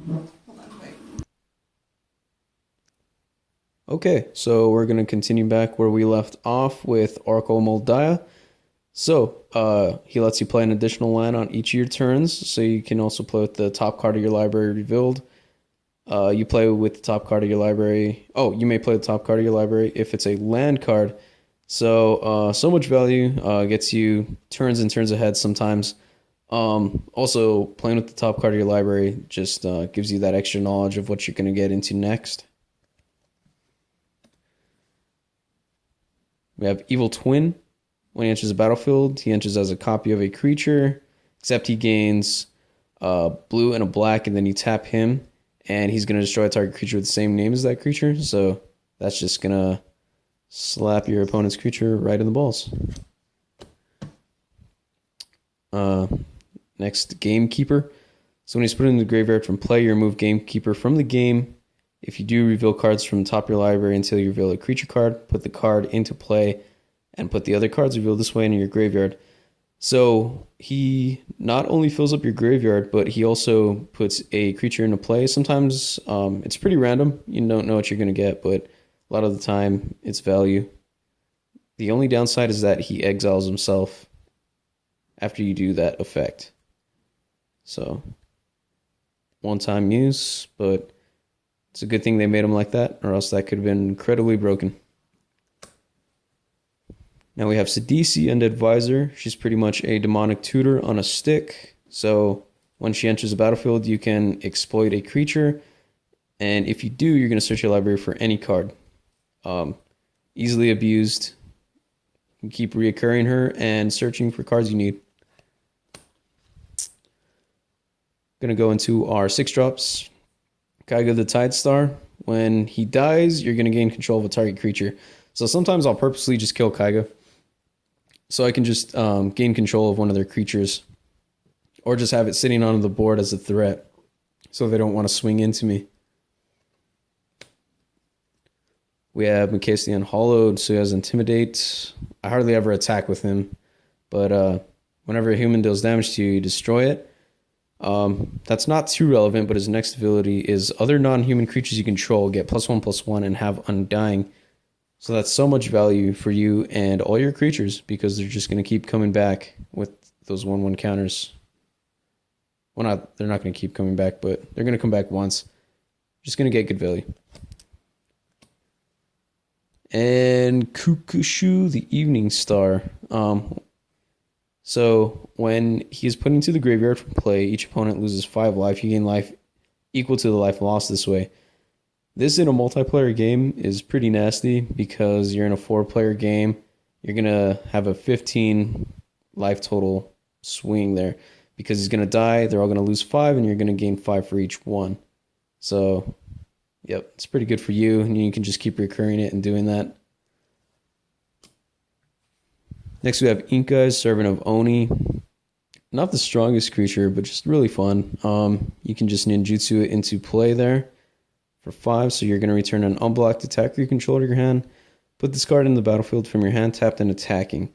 Hold on, wait. Okay, so we're gonna continue back where we left off with Oracle Moldiah. So, he lets you play an additional land on each of your turns, so you can also play with the top card of your library revealed. You play with the top card of your library. Oh, you may play the top card of your library if it's a land card. So, so much value gets you turns and turns ahead sometimes. Also, playing with the top card of your library just gives you that extra knowledge of what you're going to get into next. We have Evil Twin. When he enters the battlefield, he enters as a copy of a creature, except he gains blue and a black, and then you tap him, and he's going to destroy a target creature with the same name as that creature. So that's just going to slap your opponent's creature right in the balls. Next, Gamekeeper. So when he's put in the graveyard from play, you remove Gamekeeper from the game. If you do reveal cards from the top of your library until you reveal a creature card, put the card into play and put the other cards revealed this way into your graveyard. So he not only fills up your graveyard, but he also puts a creature into play. Sometimes it's pretty random. You don't know what you're going to get, but a lot of the time it's value. The only downside is that he exiles himself after you do that effect. So, one-time use, but it's a good thing they made him like that, or else that could have been incredibly broken. Now we have Sidisi, Undead Visor. She's pretty much a demonic tutor on a stick. So when she enters the battlefield, you can exploit a creature. And if you do, you're going to search your library for any card. Easily abused. You keep reoccurring her and searching for cards you need. Going to go into our 6-drops. Kaiga the Tidestar. When he dies, you're going to gain control of a target creature. So sometimes I'll purposely just kill Kaiga, so I can just gain control of one of their creatures, or just have it sitting on the board as a threat, so they don't want to swing into me. We have Mikasa the Unhallowed, so he has Intimidate. I hardly ever attack with him, but whenever a human deals damage to you, you destroy it. That's not too relevant, but his next ability is other non-human creatures you control get +1/+1 and have Undying. So that's so much value for you and all your creatures, because they're just going to keep coming back with those 1/1 counters. Well, they're not going to keep coming back, but they're going to come back once. Just going to get good value. And Kukushu, the Evening Star. So when he's put into the graveyard from play, each opponent loses 5 life. You gain life equal to the life lost this way. This in a multiplayer game is pretty nasty, because you're in a 4-player game. You're going to have a 15 life total swing there, because he's going to die. They're all going to lose 5, and you're going to gain 5 for each one. So, yep, it's pretty good for you, and you can just keep recurring it and doing that. Next, we have Inkai's Servant of Oni. Not the strongest creature, but just really fun. You can just ninjutsu it into play there for 5, so you're going to return an unblocked attacker you control to your hand. Put this card in the battlefield from your hand, tapped and attacking.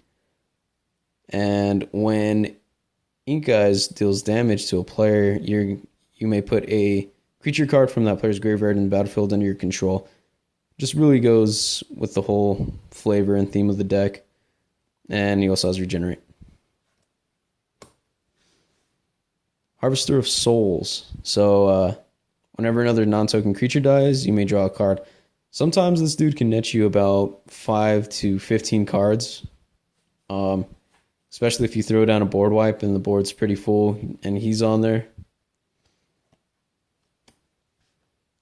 And when Inkai's deals damage to a player, you may put a creature card from that player's graveyard in the battlefield under your control. Just really goes with the whole flavor and theme of the deck. And he also has Regenerate. Harvester of Souls. So, whenever another non-token creature dies, you may draw a card. Sometimes this dude can net you about 5 to 15 cards. Especially if you throw down a board wipe and the board's pretty full and he's on there.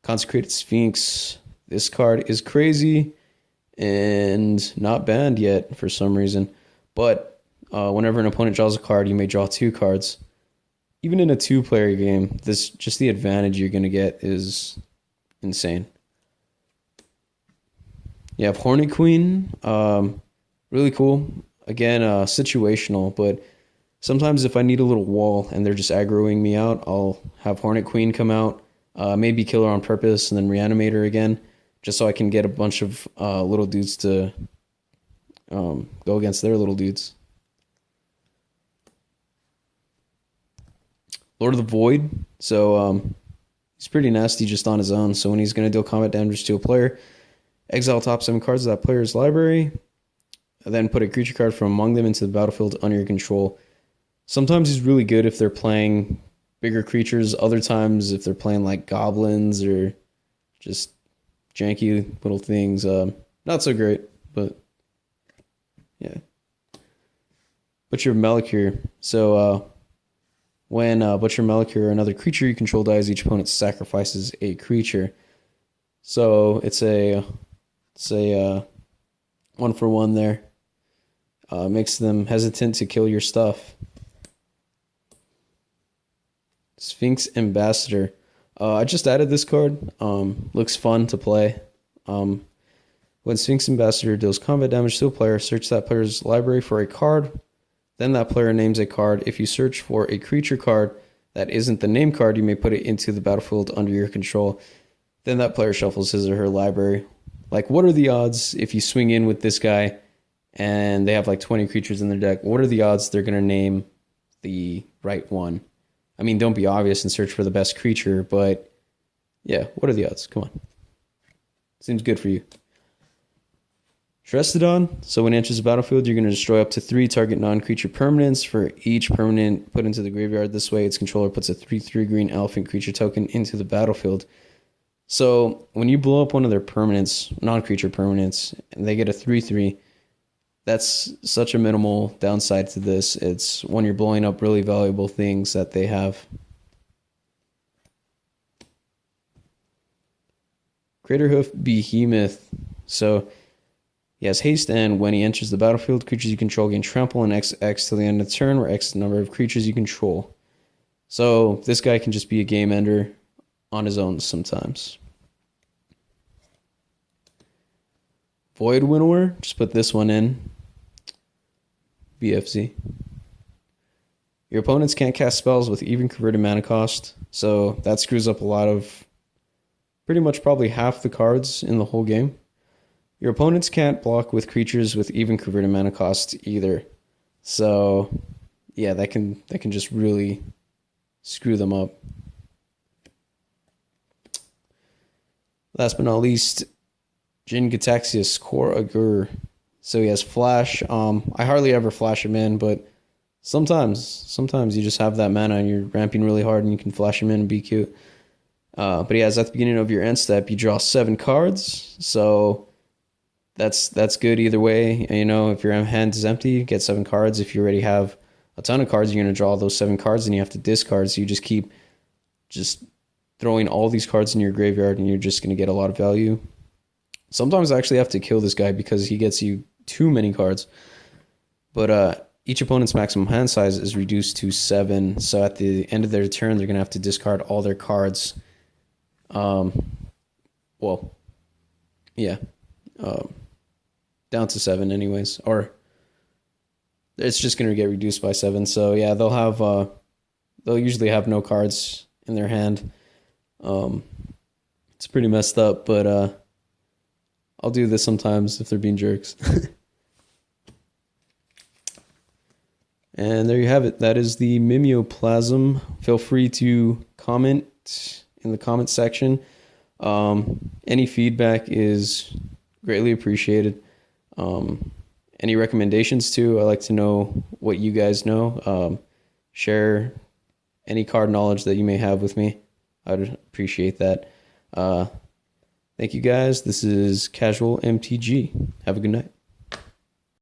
Consecrated Sphinx. This card is crazy and not banned yet for some reason. But whenever an opponent draws a card, you may draw 2 cards. Even in a 2-player game, just the advantage you're going to get is insane. You have Hornet Queen. Really cool. Again, situational, but sometimes if I need a little wall and they're just aggroing me out, I'll have Hornet Queen come out, maybe kill her on purpose and then reanimate her again, just so I can get a bunch of little dudes to go against their little dudes. Lord of the Void. So He's pretty nasty just on his own. So when he's going to deal combat damage to a player, exile top 7 cards of that player's library, then put a creature card from among them into the battlefield under your control. Sometimes he's really good if they're playing bigger creatures. Other times if they're playing like goblins or just janky little things, not so great, but yeah. Butcher Malakir. So when Butcher Malakir or another creature you control dies, each opponent sacrifices a creature. So it's a 1-for-1 there. Makes them hesitant to kill your stuff. Sphinx Ambassador. I just added this card. Looks fun to play. When Sphinx Ambassador deals combat damage to a player, search that player's library for a card. Then that player names a card. If you search for a creature card that isn't the name card, you may put it into the battlefield under your control. Then that player shuffles his or her library. Like, what are the odds if you swing in with this guy and they have like 20 creatures in their deck? What are the odds they're going to name the right one? I mean, don't be obvious and search for the best creature, but yeah, what are the odds? Come on. Seems good for you. Shrestodon. So when it enters the battlefield, you're going to destroy up to 3 target non-creature permanents. For each permanent put into the graveyard this way, its controller puts a 3/3 green elephant creature token into the battlefield. So when you blow up one of their permanents, non-creature permanents, and they get a 3/3, that's such a minimal downside to this. It's when you're blowing up really valuable things that they have. Craterhoof Behemoth. So he has haste, and when he enters the battlefield, creatures you control gain trample and XX till the end of the turn, where X is the number of creatures you control. So this guy can just be a game ender on his own sometimes. Void Winnower, just put this one in. BFZ. Your opponents can't cast spells with even converted mana cost, so that screws up a lot of, pretty much probably half the cards in the whole game. Your opponents can't block with creatures with even converted mana cost either. So yeah, that can just really screw them up. Last but not least, Jin Gataxias Core Agur. So he has flash. I hardly ever flash him in, but sometimes you just have that mana and you're ramping really hard and you can flash him in and be cute. But he has, at the beginning of your end step, you draw 7 cards. So that's good either way. You know, if your hand is empty, you get 7 cards. If you already have a ton of cards, you're going to draw those 7 cards and you have to discard. So you just keep throwing all these cards in your graveyard and you're just going to get a lot of value. Sometimes I actually have to kill this guy because he gets you too many cards. But each opponent's maximum hand size is reduced to 7. So at the end of their turn, they're going to have to discard all their cards. Well, yeah. Down to 7 anyways. Or it's just going to get reduced by 7. So yeah, they'll usually have no cards in their hand. It's pretty messed up, but I'll do this sometimes if they're being jerks. And there you have it. That is the mimeoplasm. Feel free to comment in the comment section. Any feedback is greatly appreciated. Any recommendations too? I like to know what you guys know. Share any card knowledge that you may have with me. I'd appreciate that. Thank you guys. This is Casual MTG. Have a good night.